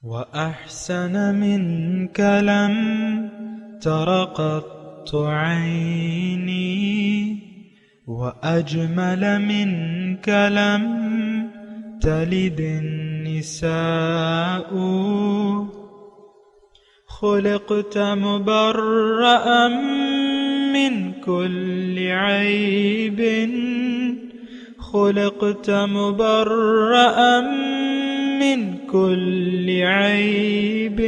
وأحسن منك لم تر قط عيني، وأجمل منك لم تلد النساء. خلقت مبرأ من كل عيب، خلقت مبرأ من كل عيب،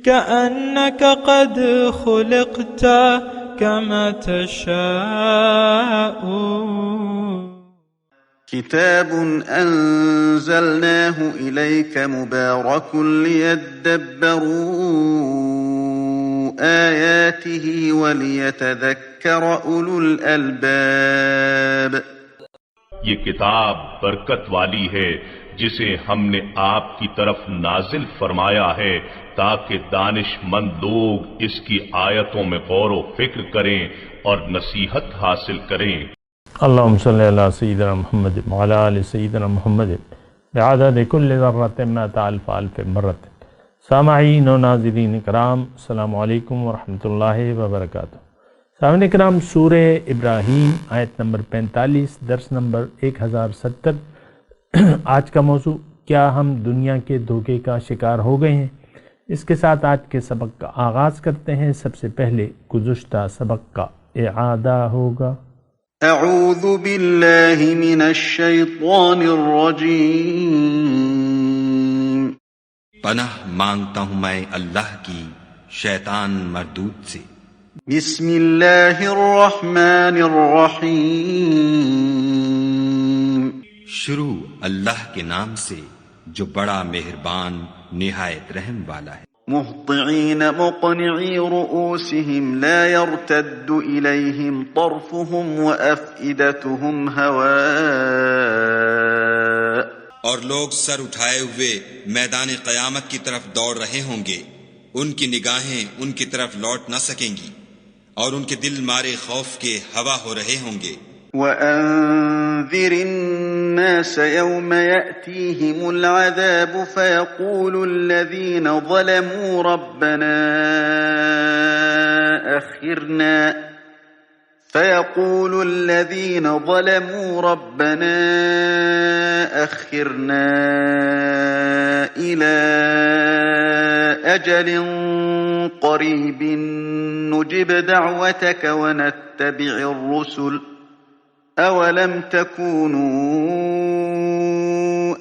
كأنك قد خلقت كما تشاء. كتاب أنزلناه إليك مبارك ليدبروا آياته وليتذكر أولو الألباب. یہ کتاب برکت والی ہے جسے ہم نے آپ کی طرف نازل فرمایا ہے تاکہ دانش مند لوگ اس کی آیتوں میں غور و فکر کریں اور نصیحت حاصل کریں۔ اللہم صلی علی سیدنا محمد وعلی آل سیدنا محمد بعدد کل ذرۃ مئۃ الف الف مرۃ۔ سامعین و ناظرین کرام، السلام علیکم ورحمۃ اللہ وبرکاتہ۔ سامعین کرام، سورہ ابراہیم آیت نمبر 45، درس نمبر 1070۔ آج کا موضوع، کیا ہم دنیا کے دھوکے کا شکار ہو گئے ہیں؟ اس کے ساتھ آج کے سبق کا آغاز کرتے ہیں۔ سب سے پہلے گزشتہ سبق کا اعادہ ہوگا۔ اعوذ باللہ من الشیطان الرجیم۔ پناہ مانگتا ہوں میں اللہ کی شیطان مردود سے۔ بسم اللہ الرحمن الرحیم۔ شروع اللہ کے نام سے جو بڑا مہربان نہایت رحم والا ہے۔ مہطعین مقنعی رؤوسہم لا یرتد الیہم طرفہم وافئدتہم ہواء۔ اور لوگ سر اٹھائے ہوئے میدان قیامت کی طرف دوڑ رہے ہوں گے، ان کی نگاہیں ان کی طرف لوٹ نہ سکیں گی، اور ان کے دل مارے خوف کے ہوا ہو رہے ہوں گے۔ وَأَنذِرِ النَّاسَ يَوْمَ يَأْتِيهِمُ الْعَذَابُ فَيَقُولُ الَّذِينَ ظَلَمُوا رَبَّنَا أَخِّرْنَا إِلَى أَجَلٍ قَرِيبٍ نُجِبْ دَعْوَتَكَ وَنَتَّبِعِ الرُّسُلَ أَوَلَمْ تَكُونُوا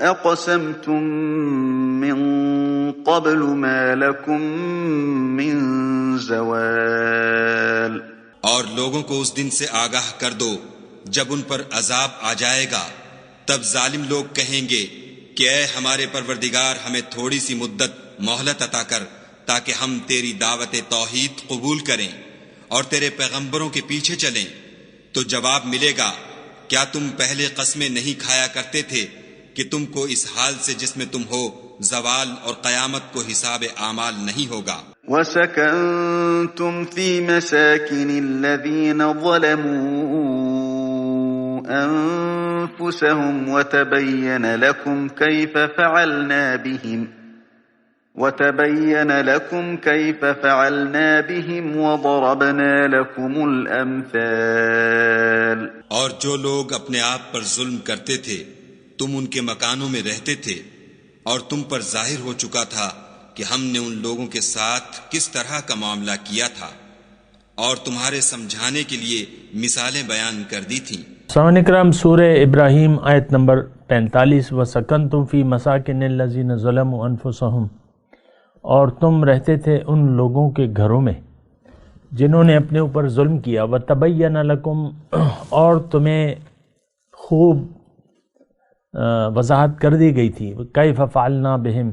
أَقْسَمْتُمْ مِنْ قَبْلُ مَا لَكُمْ مِنْ زَوَالٍ۔ اور لوگوں کو اس دن سے آگاہ کر دو جب ان پر عذاب آ جائے گا، تب ظالم لوگ کہیں گے کہ اے ہمارے پروردگار، ہمیں تھوڑی سی مدت مہلت عطا کر تاکہ ہم تیری دعوت توحید قبول کریں اور تیرے پیغمبروں کے پیچھے چلیں۔ تو جواب ملے گا، کیا تم پہلے قسمیں نہیں کھایا کرتے تھے کہ تم کو اس حال سے جس میں تم ہو زوال اور قیامت کو حساب اعمال نہیں ہوگا۔ وَسَكَنْتُمْ فِي مَسَاكِنِ الَّذِينَ ظَلَمُوا أَنفُسَهُمْ وَتَبَيَّنَ لَكُمْ كَيْفَ فَعَلْنَا بِهِمْ وَضَرَبْنَا لَكُمُ الْأَمْثَالَ۔ اور جو لوگ اپنے آپ پر ظلم کرتے تھے، تم ان کے مکانوں میں رہتے تھے، اور تم پر ظاہر ہو چکا تھا کہ ہم نے ان لوگوں کے ساتھ کس طرح کا معاملہ کیا تھا، اور تمہارے سمجھانے کے لیے مثالیں بیان کر دی تھیں۔ سامعین اکرام، سورہ ابراہیم آیت نمبر 45۔ وَسَكَنْتُمْ فِي مَسَاكِنِ الَّذِينَ ظَلَمُوا أَنفُسَهُمْ، اور تم رہتے تھے ان لوگوں کے گھروں میں جنہوں نے اپنے اوپر ظلم کیا۔ وَتَبَيَّنَ لَكُمْ، اور تمہیں خوب وضاحت کر دی گئی تھی، كَيْفَ فَعَلْنَا بِهِمْ،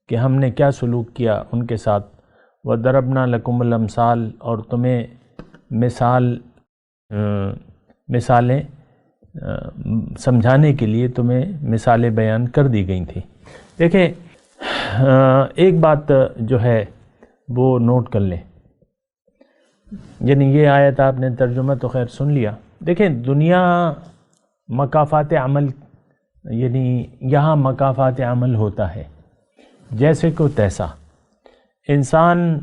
کہ ہم نے کیا سلوک کیا ان کے ساتھ۔ وَضَرَبْنَا لَكُمُ الْأَمْثَالَ، اور تمہیں مثالیں سمجھانے کے لیے تمہیں مثالیں بیان کر دی گئی تھیں۔ دیکھیں، ایک بات جو ہے وہ نوٹ کر لیں، یعنی یہ آیت آپ نے ترجمہ تو خیر سن لیا۔ دیکھیں، دنیا مکافات عمل، یعنی یہاں مکافات عمل ہوتا ہے، جیسے کو تیسا، انسان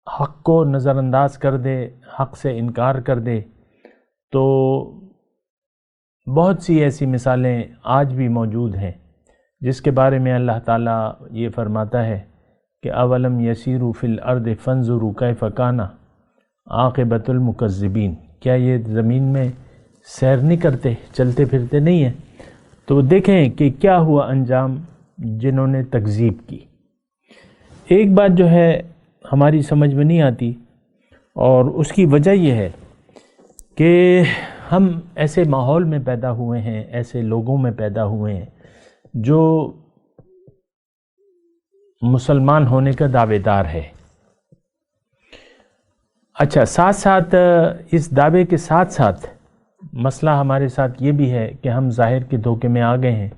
حق کو نظر انداز کر دے، حق سے انکار کر دے، تو بہت سی ایسی مثالیں آج بھی موجود ہیں جس کے بارے میں اللہ تعالیٰ یہ فرماتا ہے کہ اولم یسیروا فی الارض فانظروا کیف کان عاقبۃ المکذبین، کیا یہ زمین میں سیر نہیں کرتے، چلتے پھرتے نہیں ہیں؟ تو دیکھیں کہ کیا ہوا انجام جنہوں نے تکذیب کی۔ ایک بات جو ہے ہماری سمجھ میں نہیں آتی، اور اس کی وجہ یہ ہے کہ ہم ایسے ماحول میں پیدا ہوئے ہیں، ایسے لوگوں میں پیدا ہوئے ہیں جو مسلمان ہونے کا دعوے دار ہے۔ اچھا، ساتھ ساتھ اس دعوے کے ساتھ ساتھ مسئلہ ہمارے ساتھ یہ بھی ہے کہ ہم ظاہر کے دھوکے میں آ گئے ہیں،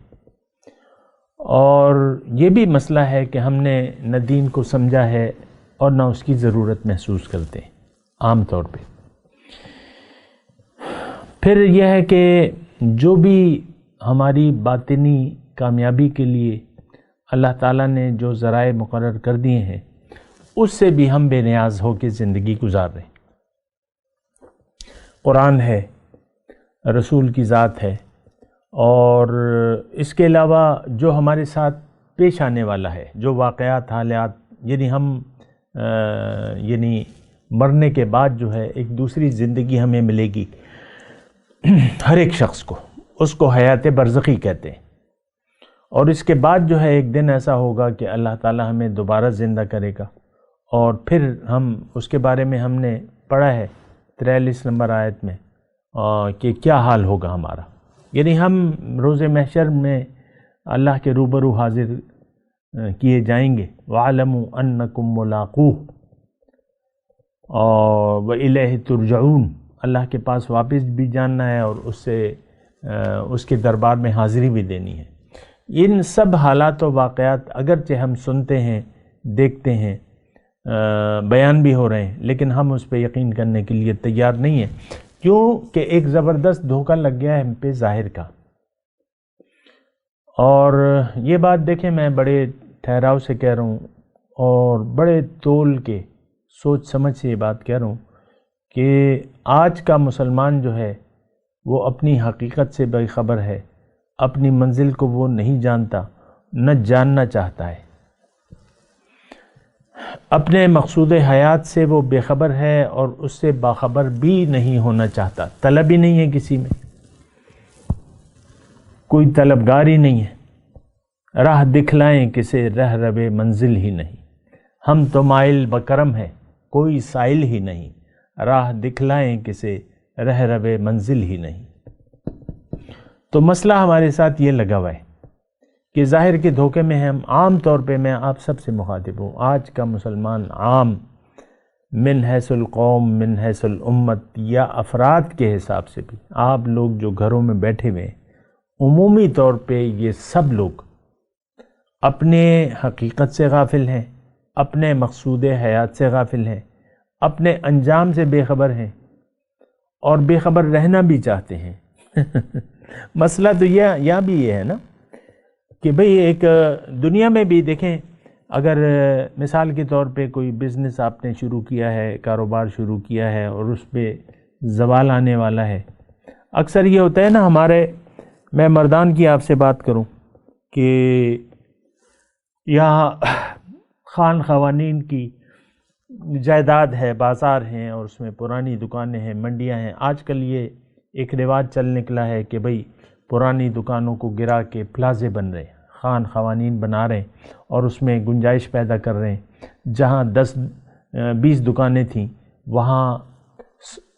اور یہ بھی مسئلہ ہے کہ ہم نے نہ دین کو سمجھا ہے اور نہ اس کی ضرورت محسوس کرتے ہیں عام طور پہ۔ پھر یہ ہے کہ جو بھی ہماری باطنی کامیابی کے لیے اللہ تعالیٰ نے جو ذرائع مقرر کر دیے ہیں، اس سے بھی ہم بے نیاز ہو کے زندگی گزار رہے ہیں۔ قرآن ہے، رسول کی ذات ہے، اور اس کے علاوہ جو ہمارے ساتھ پیش آنے والا ہے، جو واقعات، حالات، یعنی ہم مرنے کے بعد جو ہے ایک دوسری زندگی ہمیں ملے گی ہر ایک شخص کو، اس کو حیات برزخی کہتے ہیں۔ اور اس کے بعد جو ہے ایک دن ایسا ہوگا کہ اللہ تعالیٰ ہمیں دوبارہ زندہ کرے گا، اور پھر ہم اس کے بارے میں ہم نے پڑھا ہے 43 نمبر آیت میں کہ کیا حال ہوگا ہمارا، یعنی ہم روز محشر میں اللہ کے روبرو حاضر کیے جائیں گے۔ وَاعْلَمُوا أَنَّكُمْ مُلَاقُوهُ اور وَإِلَيْهِ تُرْجَعُونَ، اللہ کے پاس واپس بھی جاننا ہے اور اس کے دربار میں حاضری بھی دینی ہے۔ ان سب حالات و واقعات اگرچہ ہم سنتے ہیں، دیکھتے ہیں، بیان بھی ہو رہے ہیں، لیکن ہم اس پہ یقین کرنے کے لیے تیار نہیں ہیں، کیوں کہ ایک زبردست دھوکہ لگ گیا ہے ہم پہ ظاہر کا۔ اور یہ بات دیکھیں، میں بڑے ٹھہراؤ سے کہہ رہا ہوں اور بڑے تول کے سوچ سمجھ سے یہ بات کہہ رہا ہوں کہ آج کا مسلمان جو ہے وہ اپنی حقیقت سے بے خبر ہے، اپنی منزل کو وہ نہیں جانتا، نہ جاننا چاہتا ہے، اپنے مقصود حیات سے وہ بے خبر ہے اور اس سے باخبر بھی نہیں ہونا چاہتا، طلب ہی نہیں ہے کسی میں، کوئی طلبگار ہی نہیں ہے۔ راہ دکھلائیں کسے رہ ربے منزل ہی نہیں، ہم تو مائل بکرم ہے کوئی سائل ہی نہیں، راہ دکھلائیں کسے رہ ربے منزل ہی نہیں۔ تو مسئلہ ہمارے ساتھ یہ لگا ہوا ہے کہ ظاہر کے دھوکے میں ہم عام طور پہ، میں آپ سب سے مخاطب ہوں، آج کا مسلمان عام من حیث القوم، من حیث الامت، یا افراد کے حساب سے بھی، آپ لوگ جو گھروں میں بیٹھے ہوئے ہیں، عمومی طور پہ یہ سب لوگ اپنے حقیقت سے غافل ہیں، اپنے مقصود حیات سے غافل ہیں، اپنے انجام سے بے خبر ہیں، اور بے خبر رہنا بھی چاہتے ہیں۔ مسئلہ تو یہاں بھی یہ ہے نا کہ بھئی ایک دنیا میں بھی دیکھیں، اگر مثال کے طور پہ کوئی بزنس آپ نے شروع کیا ہے، کاروبار شروع کیا ہے، اور اس پہ زوال آنے والا ہے، اکثر یہ ہوتا ہے نا ہمارے، میں مردان کی آپ سے بات کروں کہ یہاں خان خوانین کی جائیداد ہے، بازار ہیں، اور اس میں پرانی دکانیں ہیں، منڈیاں ہیں۔ آج کل یہ ایک رواج چل نکلا ہے کہ بھئی پرانی دکانوں کو گرا کے پلازے بن رہے ہیں، خان خوانین بنا رہے ہیں، اور اس میں گنجائش پیدا کر رہے ہیں۔ جہاں 10-20 دکانیں تھیں وہاں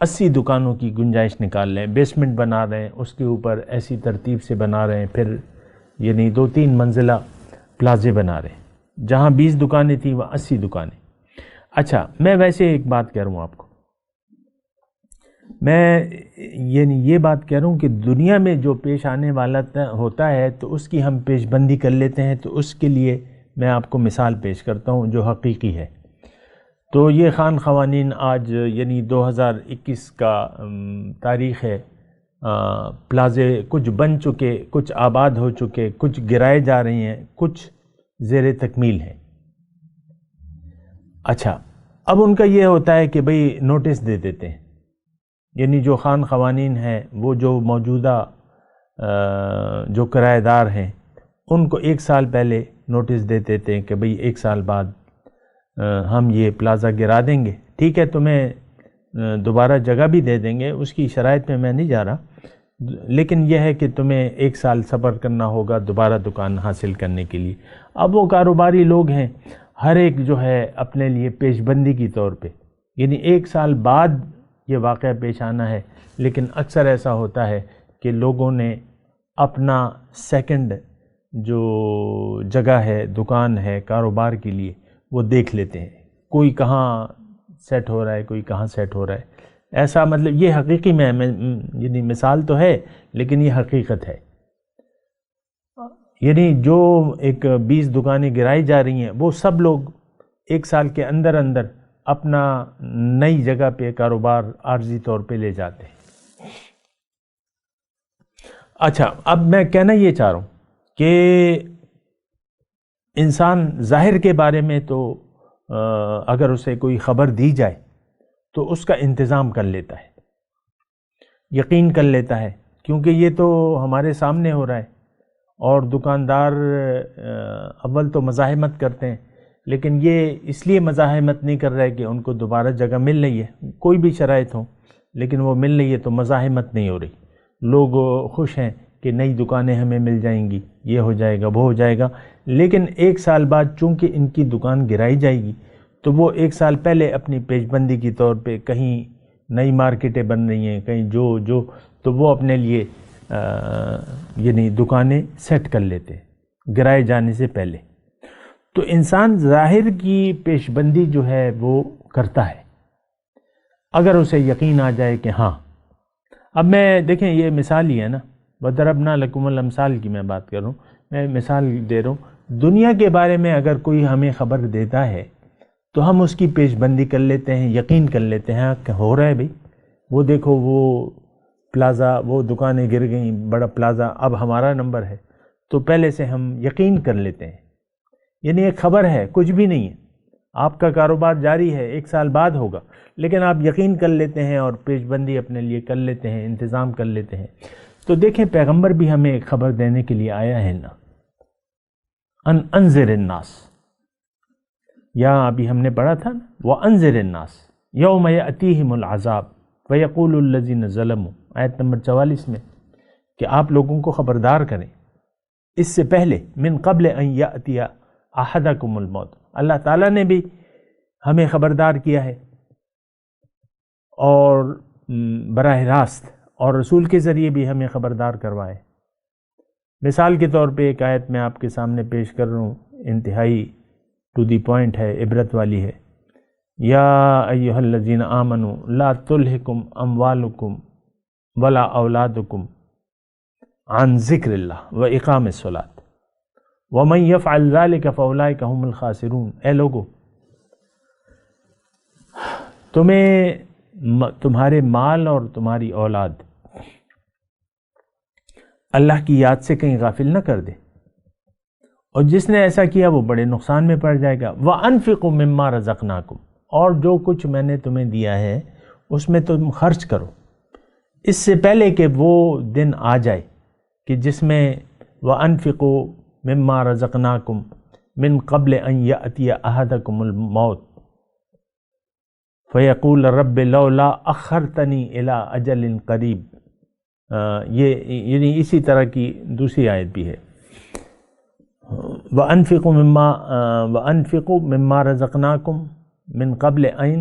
80 دکانوں کی گنجائش نکال رہے ہیں، بیسمنٹ بنا رہے ہیں، اس کے اوپر ایسی ترتیب سے بنا رہے ہیں، پھر یعنی 2-3 منزلہ پلازے بنا رہے ہیں۔ جہاں 20 دکانیں تھیں وہاں 80 دکانیں۔ اچھا، میں ویسے ایک بات کہہ رہا ہوں آپ کو، میں یعنی یہ بات کہہ رہا ہوں کہ دنیا میں جو پیش آنے والا ہوتا ہے تو اس کی ہم پیش بندی کر لیتے ہیں، تو اس کے لیے میں آپ کو مثال پیش کرتا ہوں جو حقیقی ہے۔ تو یہ خان خوانین آج یعنی 2021 کا تاریخ ہے، پلازے کچھ بن چکے، کچھ آباد ہو چکے، کچھ گرائے جا رہی ہیں، کچھ زیر تکمیل ہیں۔ اچھا، اب ان کا یہ ہوتا ہے کہ بھئی نوٹس دے دیتے ہیں، یعنی جو خان قوانین ہیں، وہ جو موجودہ جو کرایہ دار ہیں، ان کو 1 سال پہلے نوٹس دے دیتے ہیں کہ بھئی 1 سال بعد ہم یہ پلازا گرا دیں گے، ٹھیک ہے، تمہیں دوبارہ جگہ بھی دے دیں گے، اس کی شرائط میں نہیں جا رہا، لیکن یہ ہے کہ تمہیں 1 سال صبر کرنا ہوگا دوبارہ دکان حاصل کرنے کے لیے۔ اب وہ کاروباری لوگ ہیں، ہر ایک جو ہے اپنے لیے پیش بندی کی طور پہ، یعنی 1 سال بعد یہ واقعہ پیش آنا ہے، لیکن اکثر ایسا ہوتا ہے کہ لوگوں نے اپنا سیکنڈ جو جگہ ہے، دکان ہے کاروبار کے لیے، وہ دیکھ لیتے ہیں، کوئی کہاں سیٹ ہو رہا ہے، کوئی کہاں سیٹ ہو رہا ہے، ایسا مطلب یہ حقیقی میں یعنی مثال تو ہے لیکن یہ حقیقت ہے، یعنی جو ایک 20 دکانیں گرائی جا رہی ہیں، وہ سب لوگ 1 سال کے اندر اندر اپنا نئی جگہ پہ کاروبار عارضی طور پہ لے جاتے ہیں۔ اچھا، اب میں کہنا یہ چاہ رہا ہوں کہ انسان ظاہر کے بارے میں تو اگر اسے کوئی خبر دی جائے تو اس کا انتظام کر لیتا ہے، یقین کر لیتا ہے، کیونکہ یہ تو ہمارے سامنے ہو رہا ہے، اور دکاندار اول تو مزاحمت کرتے ہیں، لیکن یہ اس لیے مزاحمت نہیں کر رہے کہ ان کو دوبارہ جگہ مل رہی ہے، کوئی بھی شرائط ہوں لیکن وہ مل رہی ہے تو مزاحمت نہیں ہو رہی، لوگ خوش ہیں کہ نئی دکانیں ہمیں مل جائیں گی، یہ ہو جائے گا، وہ ہو جائے گا، لیکن 1 سال بعد چونکہ ان کی دکان گرائی جائے گی تو وہ 1 سال پہلے اپنی پیش بندی کی طور پہ کہیں نئی مارکیٹیں بن رہی ہیں، کہیں جو تو وہ اپنے لیے یعنی دکانیں سیٹ کر لیتے گرائے جانے سے پہلے۔ تو انسان ظاہر کی پیش بندی جو ہے وہ کرتا ہے اگر اسے یقین آ جائے کہ ہاں۔ اب میں دیکھیں یہ مثال ہی ہے نا، وَضَرَبْنَا لَكُمُ الْأَمْثَالِ کی میں بات کر رہا ہوں، میں مثال دے رہا ہوں، دنیا کے بارے میں اگر کوئی ہمیں خبر دیتا ہے تو ہم اس کی پیش بندی کر لیتے ہیں، یقین کر لیتے ہیں کہ ہو رہا ہے بھئی، وہ دیکھو وہ پلازا، وہ دکانیں گر گئیں، بڑا پلازا، اب ہمارا نمبر ہے، تو پہلے سے ہم یقین کر لیتے ہیں، یعنی ایک خبر ہے، کچھ بھی نہیں ہے، آپ کا کاروبار جاری ہے، 1 سال بعد ہوگا، لیکن آپ یقین کر لیتے ہیں اور پیش بندی اپنے لیے کر لیتے ہیں، انتظام کر لیتے ہیں۔ تو دیکھیں پیغمبر بھی ہمیں ایک خبر دینے کے لیے آیا ہے نا، انذر الناس، یا ابھی ہم نے پڑھا تھا نا، وَأَنذِرِ النَّاسِ يَوْمَ يَأْتِيهِمُ الْعَذَابُ وَيَقُولُ الَّذِينَ ظَلَمُوا، آیت نمبر 44 میں، کہ آپ لوگوں کو خبردار کریں اس سے پہلے، من قبل ان یأتی احدکم الموت، اللہ تعالیٰ نے بھی ہمیں خبردار کیا ہے اور براہ راست، اور رسول کے ذریعے بھی ہمیں خبردار کروائے۔ مثال کے طور پہ ایک آیت میں آپ کے سامنے پیش کر رہا ہوں، انتہائی ٹو دی پوائنٹ ہے، عبرت والی ہے، یا ایھا الذین آمنوا لا تلھکم اموالکم ولا اولادکم عن ذکر اللہ واقام الصلاۃ ومن یفعل ذلک فاولئک هم الخاسرون، اے لوگو تمہارے مال اور تمہاری اولاد اللہ کی یاد سے کہیں غافل نہ کر دے، اور جس نے ایسا کیا وہ بڑے نقصان میں پڑ جائے گا۔ وَأَنفِقُوا مِمَّا رَزَقْنَاكُمْ، اور جو کچھ میں نے تمہیں دیا ہے اس میں تم خرچ کرو، اس سے پہلے کہ وہ دن آ جائے کہ جس میں وَأَنفِقُوا مِمَّا رَزَقْنَاكُمْ مِن قَبْلِ أَن يَأْتِيَ أَحَدَكُمُ الْمَوْتُ فَيَقُولَ رَبِّ لَوْلَا أَخَّرْتَنِي إِلَىٰ أَجَلٍ قَرِيبٍ، یہ یعنی اسی طرح کی دوسری آیت بھی ہے، وَأَنفِقُوا مِمَّا رَزَقْنَاكُمْ مِن قَبْلِ أَن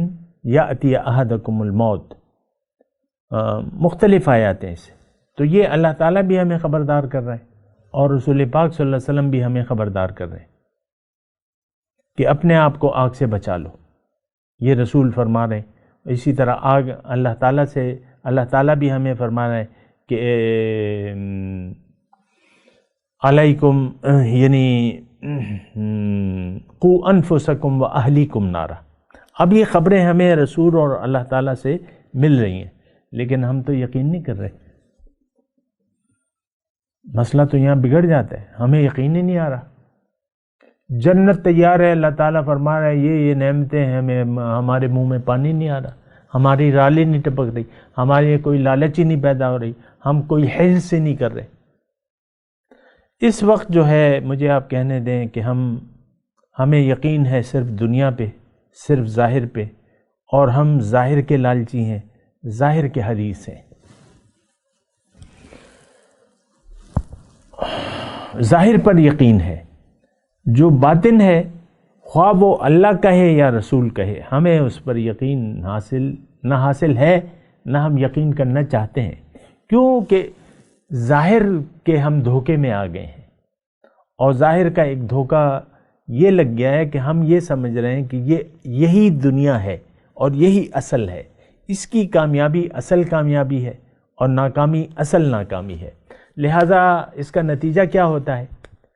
يَأْتِيَ أَحَدَكُمُ الْمَوْتُ، مختلف آیات ہیں اسے۔ تو یہ اللہ تعالیٰ بھی ہمیں خبردار کر رہے ہیں اور رسول پاک صلی اللہ علیہ وسلم بھی ہمیں خبردار کر رہے ہیں کہ اپنے آپ کو آگ سے بچا لو، یہ رسول فرما رہے ہیں۔ اسی طرح آگ اللہ تعالیٰ بھی ہمیں فرما رہے ہیں کہ علیکم یعنی قو انفسکم و اہلیکم نارا۔ اب یہ خبریں ہمیں رسول اور اللہ تعالیٰ سے مل رہی ہیں، لیکن ہم تو یقین نہیں کر رہے، مسئلہ تو یہاں بگڑ جاتا ہے، ہمیں یقین ہی نہیں آ رہا۔ جنت تیار ہے، اللہ تعالیٰ فرما رہا ہے یہ نعمتیں ہیں، ہمارے منہ میں پانی نہیں آ رہا، ہماری رالی نہیں ٹپک رہی، ہمارے کوئی لالچ ہی نہیں پیدا ہو رہی، ہم کوئی حرص سے نہیں کر رہے۔ اس وقت جو ہے مجھے آپ کہنے دیں کہ ہمیں یقین ہے صرف دنیا پہ، صرف ظاہر پہ، اور ہم ظاہر کے لالچی ہیں، ظاہر کے حریص ہیں۔ ظاہر پر یقین ہے، جو باطن ہے خواہ وہ اللہ کہے یا رسول کہے، ہمیں اس پر یقین نہ حاصل ہے، نہ ہم یقین کرنا چاہتے ہیں، کیونکہ ظاہر کے ہم دھوکے میں آ گئے ہیں۔ اور ظاہر کا ایک دھوکہ یہ لگ گیا ہے کہ ہم یہ سمجھ رہے ہیں کہ یہی دنیا ہے اور یہی اصل ہے، اس کی کامیابی اصل کامیابی ہے اور ناکامی اصل ناکامی ہے۔ لہٰذا اس کا نتیجہ کیا ہوتا ہے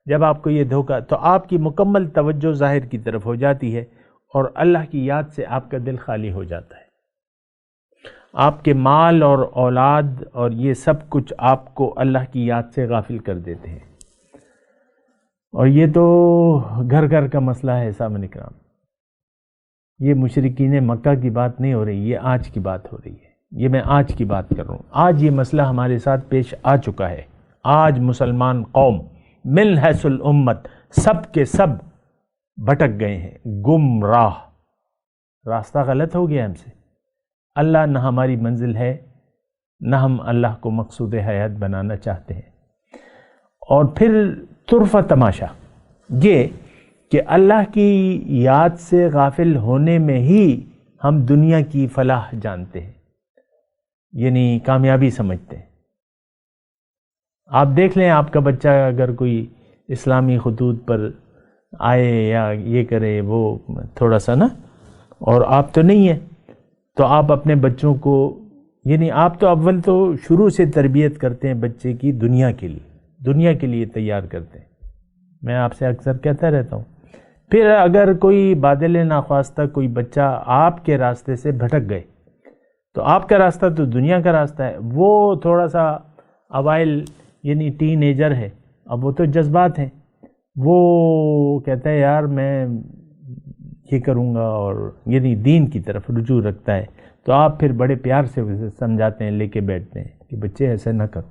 جب آپ کو یہ دھوکہ، تو آپ کی مکمل توجہ ظاہر کی طرف ہو جاتی ہے اور اللہ کی یاد سے آپ کا دل خالی ہو جاتا ہے۔ آپ کے مال اور اولاد اور یہ سب کچھ آپ کو اللہ کی یاد سے غافل کر دیتے ہیں۔ اور یہ تو گھر گھر کا مسئلہ ہے سامعین کرام، یہ مشرکین مکہ کی بات نہیں ہو رہی، یہ آج کی بات ہو رہی ہے، یہ میں آج کی بات کر رہا ہوں۔ آج یہ مسئلہ ہمارے ساتھ پیش آ چکا ہے۔ آج مسلمان قوم من حیث الامت سب کے سب بھٹک گئے ہیں، گمراہ، راستہ غلط ہو گیا ہم سے۔ اللہ نہ ہماری منزل ہے، نہ ہم اللہ کو مقصود حیات بنانا چاہتے ہیں۔ اور پھر طرفہ تماشا یہ کہ اللہ کی یاد سے غافل ہونے میں ہی ہم دنیا کی فلاح جانتے ہیں، یعنی کامیابی سمجھتے ہیں۔ آپ دیکھ لیں، آپ کا بچہ اگر کوئی اسلامی خطوط پر آئے یا یہ کرے وہ تھوڑا سا نا، اور آپ تو نہیں ہیں، تو آپ اپنے بچوں کو، یعنی آپ تو اول تو شروع سے تربیت کرتے ہیں بچے کی دنیا کے لیے تیار کرتے ہیں۔ میں آپ سے اکثر کہتا رہتا ہوں، پھر اگر کوئی بادل ناخواستہ کوئی بچہ آپ کے راستے سے بھٹک گئے، تو آپ کا راستہ تو دنیا کا راستہ ہے، وہ تھوڑا سا اوائل یعنی ٹین ایجر ہے، اب وہ تو جذبات ہیں، وہ کہتا ہے یار میں یہ کروں گا، اور یعنی دین کی طرف رجوع رکھتا ہے، تو آپ پھر بڑے پیار سے اسے سمجھاتے ہیں، لے کے بیٹھتے ہیں کہ بچے ایسا نہ کرو،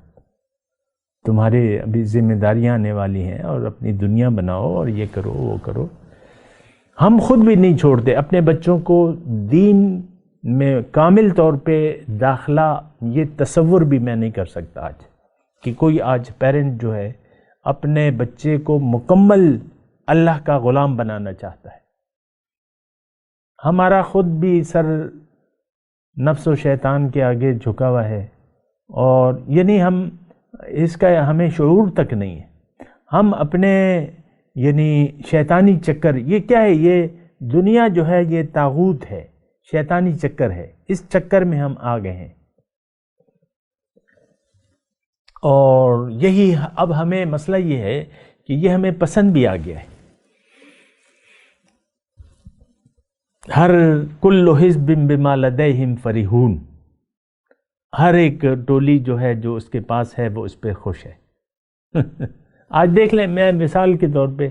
تمہارے ابھی ذمہ داریاں آنے والی ہیں اور اپنی دنیا بناؤ اور یہ کرو وہ کرو۔ ہم خود بھی نہیں چھوڑتے اپنے بچوں کو دین میں کامل طور پہ داخلہ، یہ تصور بھی میں نہیں کر سکتا آج کہ کوئی آج پیرنٹ جو ہے اپنے بچے کو مکمل اللہ کا غلام بنانا چاہتا ہے۔ ہمارا خود بھی سر نفس و شیطان کے آگے جھکا ہوا ہے، اور یعنی ہم اس کا ہمیں شعور تک نہیں ہے۔ ہم اپنے یعنی شیطانی چکر، یہ کیا ہے، یہ دنیا جو ہے یہ طاغوت ہے، شیطانی چکر ہے، اس چکر میں ہم آ گئے ہیں۔ اور یہی اب ہمیں مسئلہ یہ ہے کہ یہ ہمیں پسند بھی آ گیا ہے۔ ہر کل حزب بما لدیہم فرحون، ہر ایک ٹولی جو ہے جو اس کے پاس ہے وہ اس پہ خوش ہے۔ آج دیکھ لیں، میں مثال کے طور پہ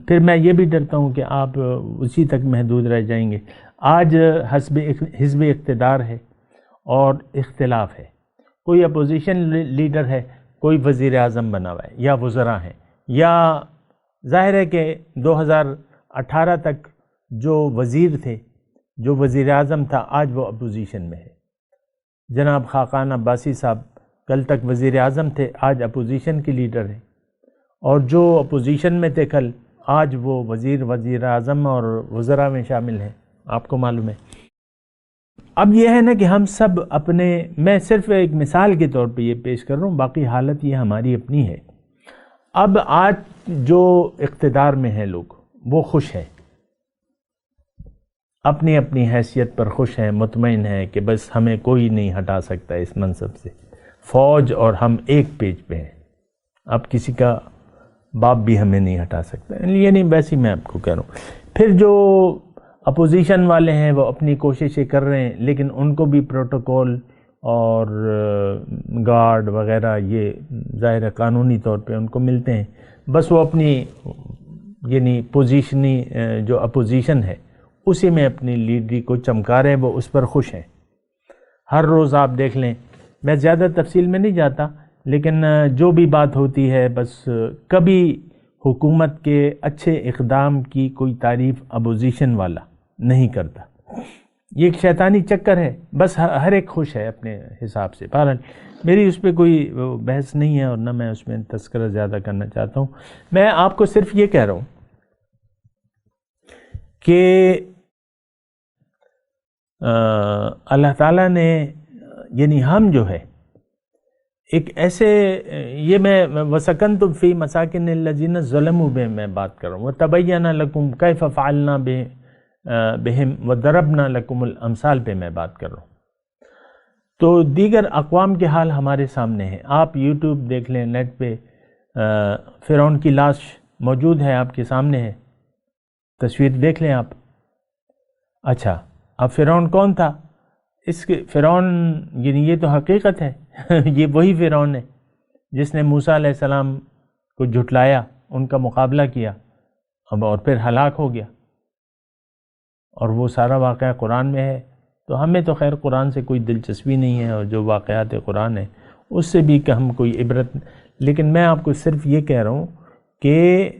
پھر میں یہ بھی ڈرتا ہوں کہ آپ اسی تک محدود رہ جائیں گے۔ آج حزب اقتدار ہے اور اختلاف ہے، کوئی اپوزیشن لیڈر ہے، کوئی وزیر اعظم بنا ہوا ہے یا وزراء ہیں، یا ظاہر ہے کہ 2018 تک جو وزیر تھے، جو وزیر اعظم تھا، آج وہ اپوزیشن میں ہے۔ جناب خاقان عباسی صاحب کل تک وزیر اعظم تھے، آج اپوزیشن کے لیڈر ہیں، اور جو اپوزیشن میں تھے کل، آج وہ وزیر اعظم اور وزراء میں شامل ہیں، آپ کو معلوم ہے۔ اب یہ ہے نا کہ ہم سب اپنے، میں صرف ایک مثال کے طور پہ یہ پیش کر رہا ہوں، باقی حالت یہ ہماری اپنی ہے۔ اب آج جو اقتدار میں ہیں لوگ وہ خوش ہیں، اپنی اپنی حیثیت پر خوش ہیں، مطمئن ہیں کہ بس ہمیں کوئی نہیں ہٹا سکتا اس منصب سے، فوج اور ہم ایک پیج پہ ہیں، اب کسی کا باپ بھی ہمیں نہیں ہٹا سکتا۔ یہ نہیں، ویسے میں آپ کو کہہ رہا ہوں۔ پھر جو اپوزیشن والے ہیں وہ اپنی کوششیں کر رہے ہیں، لیکن ان کو بھی پروٹوکول اور گارڈ وغیرہ یہ ظاہر قانونی طور پہ ان کو ملتے ہیں، بس وہ اپنی یعنی پوزیشنی جو اپوزیشن ہے اسی میں اپنی لیڈری کو چمکا رہے ہیں، وہ اس پر خوش ہیں۔ ہر روز آپ دیکھ لیں، میں زیادہ تفصیل میں نہیں جاتا، لیکن جو بھی بات ہوتی ہے بس کبھی حکومت کے اچھے اقدام کی کوئی تعریف اپوزیشن والا نہیں کرتا۔ یہ ایک شیطانی چکر ہے، بس ہر ایک خوش ہے اپنے حساب سے۔ بہرحال میری اس پہ کوئی بحث نہیں ہے اور نہ میں اس میں تذکرہ زیادہ کرنا چاہتا ہوں۔ میں آپ کو صرف یہ کہہ رہا ہوں کہ اللہ تعالیٰ نے یعنی ہم جو ہے ایک ایسے، یہ میں وَسَكَنْتُمْ فِي مَسَاكِنِ الَّذِينَ ظَلَمُوا بِهِمْ میں بات کر رہا ہوں، وَتَبَيَّنَ لَكُمْ كَيْفَ فَعَلْنَا بِهِمْ وَضَرَبْنَا لَكُمُ الْأَمْثَالَ پہ میں بات کر رہا ہوں۔ تو دیگر اقوام کے حال ہمارے سامنے ہیں، آپ یوٹیوب دیکھ لیں، نیٹ پہ فرعون کی لاش موجود ہے، آپ کے سامنے ہے، تصویر دیکھ لیں آپ۔ اچھا، اب فرعون کون تھا؟ اس کے فرعون یعنی یہ تو حقیقت ہے یہ وہی فرعون ہے جس نے موسیٰ علیہ السلام کو جھٹلایا، ان کا مقابلہ کیا اور پھر ہلاک ہو گیا، اور وہ سارا واقعہ قرآن میں ہے۔ تو ہمیں تو خیر قرآن سے کوئی دلچسپی نہیں ہے، اور جو واقعات قرآن ہیں اس سے بھی ہم کوئی عبرت، لیکن میں آپ کو صرف یہ کہہ رہا ہوں کہ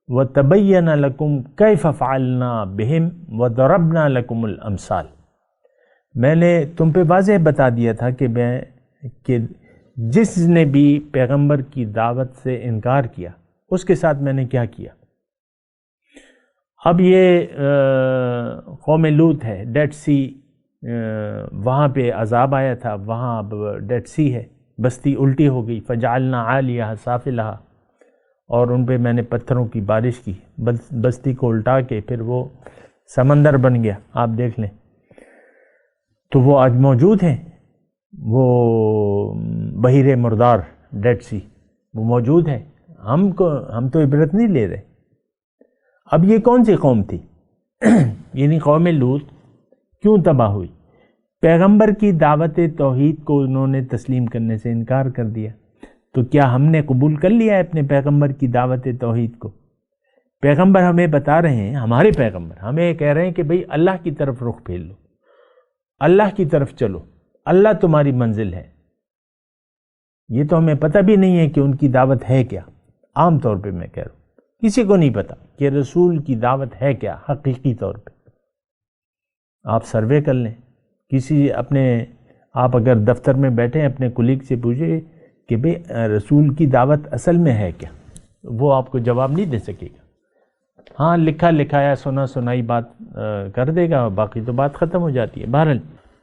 وَتَبَيَّنَ لَكُمْ كَيْفَ فَعَلْنَا بِهِمْ وَضَرَبْنَا لَكُمُ الْأَمْثَالَ۔ میں نے تم پہ واضح بتا دیا تھا کہ جس نے بھی پیغمبر کی دعوت سے انکار کیا اس کے ساتھ میں نے کیا کیا۔ اب یہ قوم لوط ہے، ڈیڈ سی، وہاں پہ عذاب آیا تھا، وہاں اب ڈیڈ سی ہے، بستی الٹی ہو گئی، فَجَعَلْنَا عَالِيَهَا سَافِلَهَا، اور ان پہ میں نے پتھروں کی بارش کی، بستی کو الٹا کے پھر وہ سمندر بن گیا، آپ دیکھ لیں۔ تو وہ آج موجود ہیں، وہ بحیرہ مردار، ڈیڈ سی، وہ موجود ہے۔ ہم تو عبرت نہیں لے رہے۔ اب یہ کون سی قوم تھی یعنی قوم لوط کیوں تباہ ہوئی؟ پیغمبر کی دعوت توحید کو انہوں نے تسلیم کرنے سے انکار کر دیا۔ تو کیا ہم نے قبول کر لیا ہے اپنے پیغمبر کی دعوت توحید کو؟ پیغمبر ہمیں بتا رہے ہیں، ہمارے پیغمبر ہمیں کہہ رہے ہیں کہ بھئی اللہ کی طرف رخ پھیر لو، اللہ کی طرف چلو، اللہ تمہاری منزل ہے۔ یہ تو ہمیں پتہ بھی نہیں ہے کہ ان کی دعوت ہے کیا۔ عام طور پہ میں کہہ رہا ہوں کسی کو نہیں پتہ کہ رسول کی دعوت ہے کیا حقیقی طور پہ۔ آپ سروے کر لیں، آپ اگر دفتر میں بیٹھیں اپنے کولیگ سے پوچھیں کہ بھئی رسول کی دعوت اصل میں ہے کیا، وہ آپ کو جواب نہیں دے سکے گا۔ ہاں لکھا لکھایا سنا سنائی بات کر دے گا، باقی تو بات ختم ہو جاتی ہے۔ بہرحال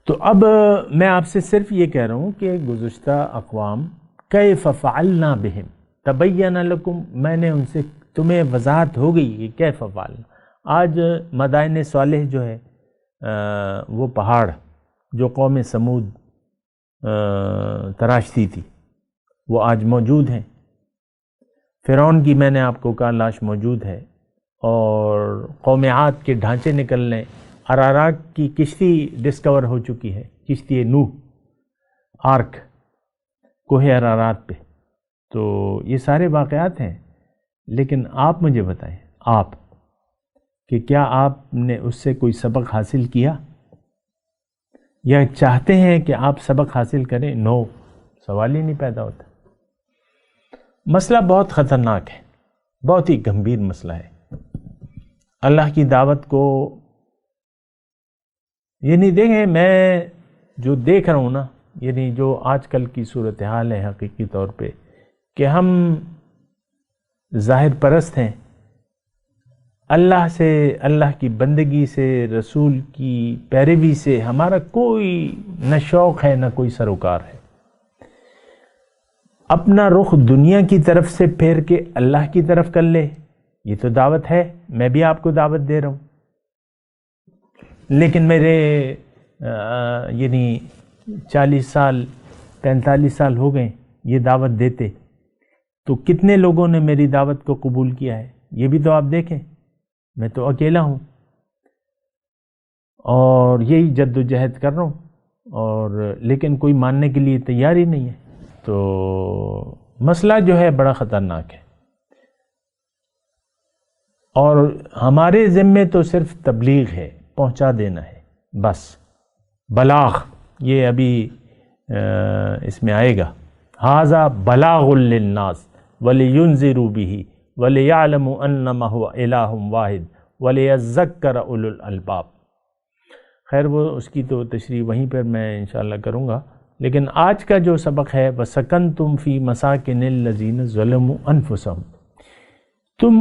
تو اب میں آپ سے صرف یہ کہہ رہا ہوں کہ گزشتہ اقوام کیف فعلنا بہم تبین لکم، میں نے ان سے تمہیں وضاحت ہو گئی کہ کیف فعلنا۔ آج مدائن صالح جو ہے وہ پہاڑ جو قوم سمود تراشتی تھی وہ آج موجود ہیں۔ فرعون کی میں نے آپ کو کہا لاش موجود ہے، اور قوم عاد کے ڈھانچے نکلنے، ارارات کی کشتی ڈسکور ہو چکی ہے، کشتی نوح، آرک، کوہ ارارات پہ۔ تو یہ سارے واقعات ہیں، لیکن آپ مجھے بتائیں آپ کہ کیا آپ نے اس سے کوئی سبق حاصل کیا یا چاہتے ہیں کہ آپ سبق حاصل کریں؟ نو، سوال ہی نہیں پیدا ہوتا۔ مسئلہ بہت خطرناک ہے، بہت ہی گمبھیر مسئلہ ہے۔ اللہ کی دعوت کو یعنی دیکھیں، میں جو دیکھ رہا ہوں نا، یعنی جو آج کل کی صورتحال ہے حقیقی طور پہ کہ ہم ظاہر پرست ہیں، اللہ سے، اللہ کی بندگی سے، رسول کی پیروی سے ہمارا کوئی نہ شوق ہے نہ کوئی سروکار ہے۔ اپنا رخ دنیا کی طرف سے پھیر کے اللہ کی طرف کر لے، یہ تو دعوت ہے، میں بھی آپ کو دعوت دے رہا ہوں۔ لیکن میرے یعنی 40 سال 45 سال ہو گئے یہ دعوت دیتے، تو کتنے لوگوں نے میری دعوت کو قبول کیا ہے یہ بھی تو آپ دیکھیں۔ میں تو اکیلا ہوں اور یہی جد و جہد کر رہا ہوں، اور لیکن کوئی ماننے کے لیے تیار ہی نہیں ہے۔ تو مسئلہ جو ہے بڑا خطرناک ہے۔ اور ہمارے ذمے تو صرف تبلیغ ہے، پہنچا دینا ہے بس، بلاغ، یہ ابھی اس میں آئے گا، ھذا بلاغ للناس وَلِيُنذِرُوا بِهِ وَلِيَعْلَمُوا أَنَّمَا هُوَ إِلَٰهٌ وَاحِدٌ وَلِيَذَّكَّرَ أُولُو الْأَلْبَابِ۔ خیر وہ اس کی تو تشریح وہیں پر میں انشاءاللہ کروں گا، لیکن آج کا جو سبق ہے وَسَكَنْتُمْ فِي مَسَاكِنِ الَّذِينَ ظَلَمُوا أَنفُسَهُم، تم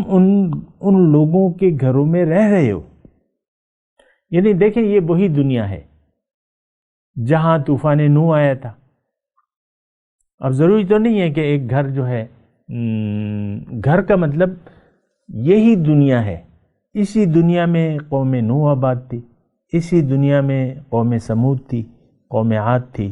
ان لوگوں کے گھروں میں رہ رہے ہو۔ یعنی دیکھیں یہ وہی دنیا ہے جہاں طوفان نوح آیا تھا۔ اب ضروری تو نہیں ہے کہ ایک گھر جو ہے، گھر کا مطلب یہی دنیا ہے، اسی دنیا میں قوم نوح آباد تھی، اسی دنیا میں قوم سمود تھی، قوم عاد تھی،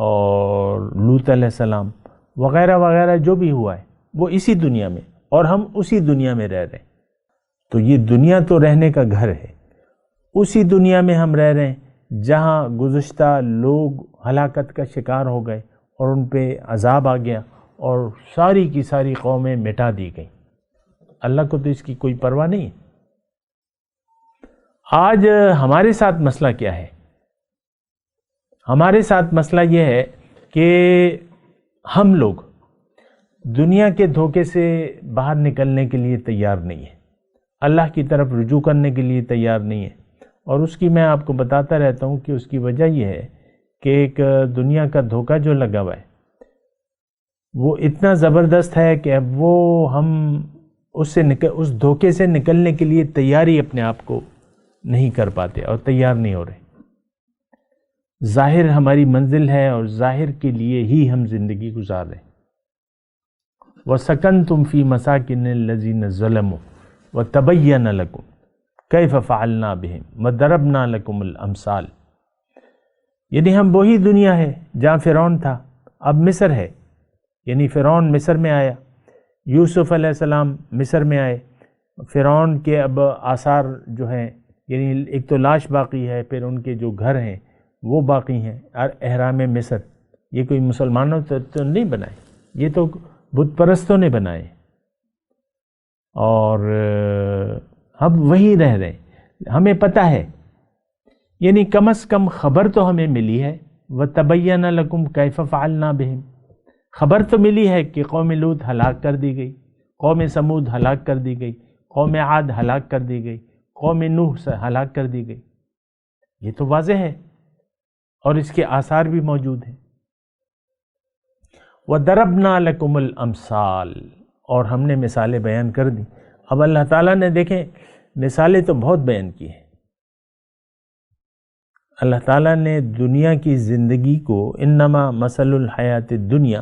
اور لوط علیہ السلام وغیرہ وغیرہ جو بھی ہوا ہے وہ اسی دنیا میں، اور ہم اسی دنیا میں رہ رہے ہیں۔ تو یہ دنیا تو رہنے کا گھر ہے، اسی دنیا میں ہم رہ رہے ہیں جہاں گزشتہ لوگ ہلاکت کا شکار ہو گئے اور ان پہ عذاب آ گیا اور ساری کی ساری قومیں مٹا دی گئیں۔ اللہ کو تو اس کی کوئی پرواہ نہیں ہے۔ آج ہمارے ساتھ مسئلہ کیا ہے؟ ہمارے ساتھ مسئلہ یہ ہے کہ ہم لوگ دنیا کے دھوکے سے باہر نکلنے کے لیے تیار نہیں ہیں، اللہ کی طرف رجوع کرنے کے لیے تیار نہیں ہیں، اور اس کی میں آپ کو بتاتا رہتا ہوں کہ اس کی وجہ یہ ہے کہ ایک دنیا کا دھوکہ جو لگا ہوا ہے وہ اتنا زبردست ہے کہ اب وہ ہم اس دھوکے سے نکلنے کے لیے تیاری اپنے آپ کو نہیں کر پاتے اور تیار نہیں ہو رہے۔ ظاہر ہماری منزل ہے اور ظاہر کے لیے ہی ہم زندگی گزار رہے ہیں۔ وَسَكَنْتُمْ فِي مَسَاكِنِ الَّذِينَ ظَلَمُوا وَتَبَيَّنَ لَكُمْ كَيْفَ فَعَلْنَا بِهِمْ وَضَرَبْنَا لَكُمُ الْأَمْثَالَ۔ یعنی ہم وہی دنیا ہے جہاں فرعون تھا، اب مصر ہے، یعنی فرعون مصر میں آیا، یوسف علیہ السلام مصر میں آئے، فرعون کے اب آثار جو ہیں، یعنی ایک تو لاش باقی ہے، پھر ان کے جو گھر ہیں وہ باقی ہیں، احرام مصر۔ یہ کوئی مسلمانوں تو نہیں بنائے، یہ تو بت پرستوں نے بنائے، اور ہم وہی رہ رہے ہیں۔ ہمیں پتہ ہے، یعنی کم از کم خبر تو ہمیں ملی ہے، وَتَبَيَّنَ لَكُمْ كَيْفَ فَعَلْنَا بِهِمْ، خبر تو ملی ہے کہ قوم لوط ہلاک کر دی گئی، قوم سمود ہلاک کر دی گئی، قوم عاد ہلاک کر دی گئی، قوم نوح سے ہلاک کر دی گئی، یہ تو واضح ہے اور اس کے آثار بھی موجود ہیں۔ وَضَرَبْنَا لَكُمُ الْأَمْثَالَ، اور ہم نے مثالیں بیان کر دی۔ اب اللہ تعالیٰ نے دیکھیں مثالیں تو بہت بیان کی ہیں۔ اللہ تعالیٰ نے دنیا کی زندگی کو انما مثل الحیات الدنیا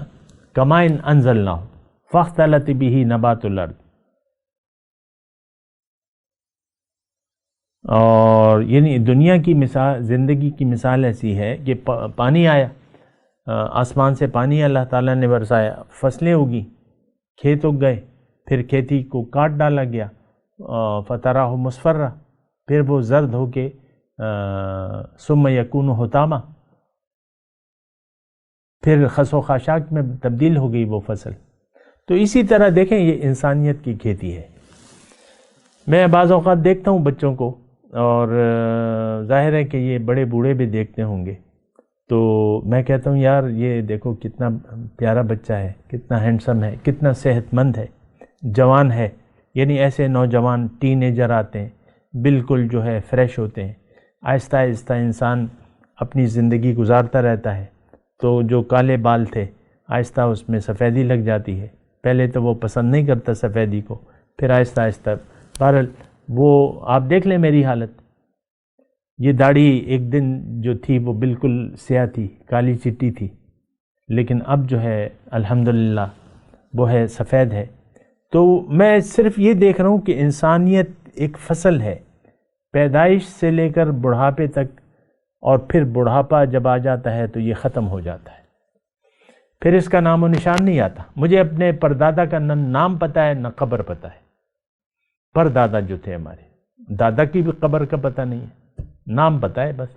کماء انزلناہ فاختلط بہ نبات الارض، اور یعنی دنیا کی مثال، زندگی کی مثال ایسی ہے کہ پانی آیا، آسمان سے پانی اللہ تعالیٰ نے برسایا، فصلیں اگی، کھیت اگ گئے، پھر کھیتی کو کاٹ ڈالا گیا، فتراہ مصفرہ، پھر وہ زرد ہو کے ثم یکون حطاما، پھر خس و خاشاک میں تبدیل ہو گئی وہ فصل۔ تو اسی طرح دیکھیں یہ انسانیت کی کھیتی ہے۔ میں بعض اوقات دیکھتا ہوں بچوں کو، اور ظاہر ہے کہ یہ بڑے بوڑھے بھی دیکھتے ہوں گے، تو میں کہتا ہوں یار یہ دیکھو کتنا پیارا بچہ ہے، کتنا ہینڈسم ہے، کتنا صحت مند ہے، جوان ہے، یعنی ایسے نوجوان ٹین ایجر آتے ہیں، بالکل جو ہے فریش ہوتے ہیں، آہستہ آہستہ انسان اپنی زندگی گزارتا رہتا ہے، تو جو کالے بال تھے آہستہ اس میں سفیدی لگ جاتی ہے، پہلے تو وہ پسند نہیں کرتا سفیدی کو، پھر آہستہ آہستہ، بہرحال وہ آپ دیکھ لیں میری حالت، یہ داڑھی ایک دن جو تھی وہ بالکل سیاہ تھی، کالی چٹی تھی، لیکن اب جو ہے الحمدللہ وہ ہے سفید ہے۔ تو میں صرف یہ دیکھ رہا ہوں کہ انسانیت ایک فصل ہے، پیدائش سے لے کر بڑھاپے تک، اور پھر بڑھاپا جب آ جاتا ہے تو یہ ختم ہو جاتا ہے، پھر اس کا نام و نشان نہیں آتا۔ مجھے اپنے پردادا کا نہ نام پتہ ہے نہ قبر پتہ ہے، پردادا جو تھے ہمارے، دادا کی بھی قبر کا پتہ نہیں ہے، نام پتہ ہے بس،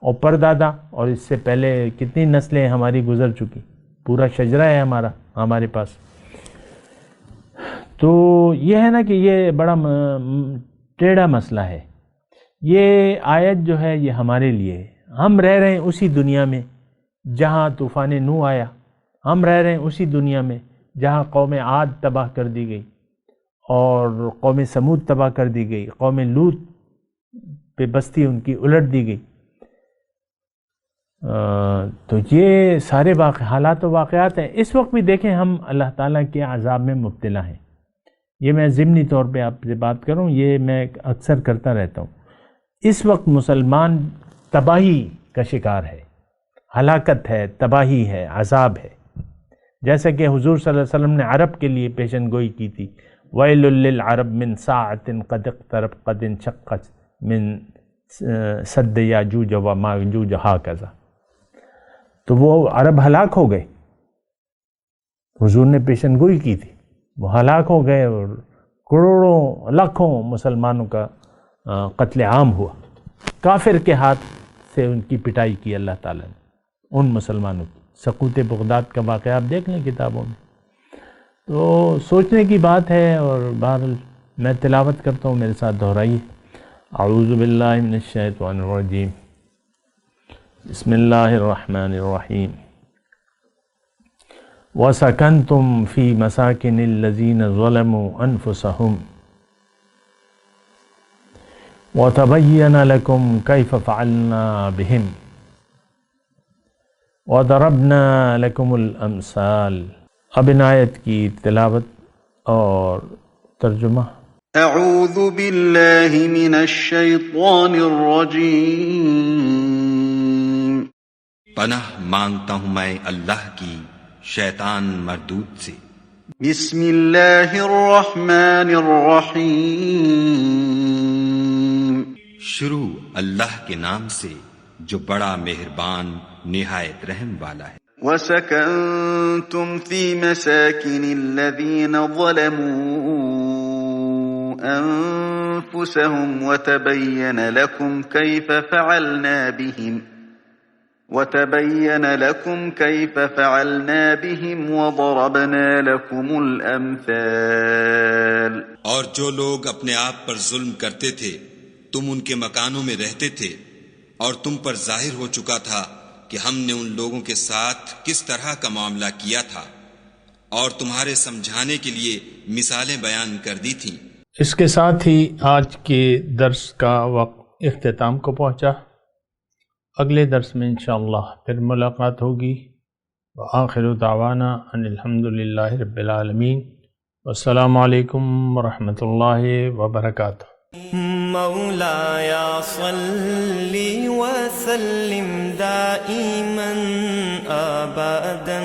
اور پردادا، اور اس سے پہلے کتنی نسلیں ہماری گزر چکی، پورا شجرہ ہے ہمارا ہمارے پاس۔ تو یہ ہے نا کہ یہ بڑا ٹیڑھا مسئلہ ہے. یہ آیت جو ہے یہ ہمارے لیے، ہم رہ رہے ہیں اسی دنیا میں جہاں طوفان نوح آیا، ہم رہ رہے ہیں اسی دنیا میں جہاں قوم عاد تباہ کر دی گئی اور قوم سمود تباہ کر دی گئی، قوم لوط پہ بستی ان کی الٹ دی گئی. تو یہ سارے حالات و واقعات ہیں. اس وقت بھی دیکھیں ہم اللہ تعالیٰ کے عذاب میں مبتلا ہیں. یہ میں ضمنی طور پہ آپ سے بات کروں، یہ میں اکثر کرتا رہتا ہوں. اس وقت مسلمان تباہی کا شکار ہے، ہلاکت ہے، تباہی ہے، عذاب ہے. جیسا کہ حضور صلی اللہ علیہ وسلم نے عرب کے لیے پیشن گوئی کی تھی، وَيْلٌ لِّلْعَرَبْ مِنْ سَاعَةٍ قَدْ اقْتَرَبَتْ قَدْ انشَقَّتْ مِنْ سَدِّ یاجوج وماجوج ہَکَذَا. تو وہ عرب ہلاک ہو گئے، حضور نے پیشن گوئی کی تھی، وہ ہلاک ہو گئے اور کروڑوں لاکھوں مسلمانوں کا قتل عام ہوا. کافر کے ہاتھ سے ان کی پٹائی کی اللہ تعالیٰ نے، ان مسلمانوں کی. سقوط بغداد کا واقعہ آپ دیکھ لیں کتابوں میں. تو سوچنے کی بات ہے. اور بہرحال میں تلاوت کرتا ہوں، میرے ساتھ دہرائیے. اعوذ باللہ من الشیطان الرجیم، بسم اللہ الرحمن الرحیم. وَسَكَنْتُمْ فِي مَسَاكِنِ الَّذِينَ ظَلَمُوا أَنفُسَهُمْ وَتَبَيَّنَ لَكُمْ كَيْفَ فَعَلْنَا بِهِمْ وَضَرَبْنَا لَكُمُ الْأَمْثَالَ. اب ان آیت کی تلاوت اور ترجمہ. اعوذ باللہ من الشیطان الرجیم. پناہ مانگتا ہوں میں اللہ کی شیطان مردود سے. بسم اللہ الرحمن الرحیم. شروع اللہ کے نام سے جو بڑا مہربان نہایت رحم والا ہے. وَسَكَنْتُمْ فِي مَسَاكِنِ الَّذِينَ ظَلَمُوا أَنفُسَهُمْ وَتَبَيَّنَ لَكُمْ كَيْفَ فَعَلْنَا بِهِمْ وَضَرَبْنَا لَكُمُ الْأَمْثَالَ. اور جو لوگ اپنے آپ پر ظلم کرتے تھے تم ان کے مکانوں میں رہتے تھے، اور تم پر ظاہر ہو چکا تھا کہ ہم نے ان لوگوں کے ساتھ کس طرح کا معاملہ کیا تھا، اور تمہارے سمجھانے کے لیے مثالیں بیان کر دی تھیں. اس کے ساتھ ہی آج کے درس کا وقت اختتام کو پہنچا. اگلے درس میں انشاءاللہ پھر ملاقات ہوگی. وآخر دعوانا ان الحمدللہ رب العالمین. والسلام علیکم ورحمۃ اللہ وبرکاتہ. مولایا صلی وسلم دائما ابدا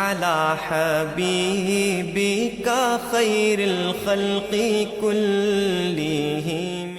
علی حبیبک خیر الخلق کلہم.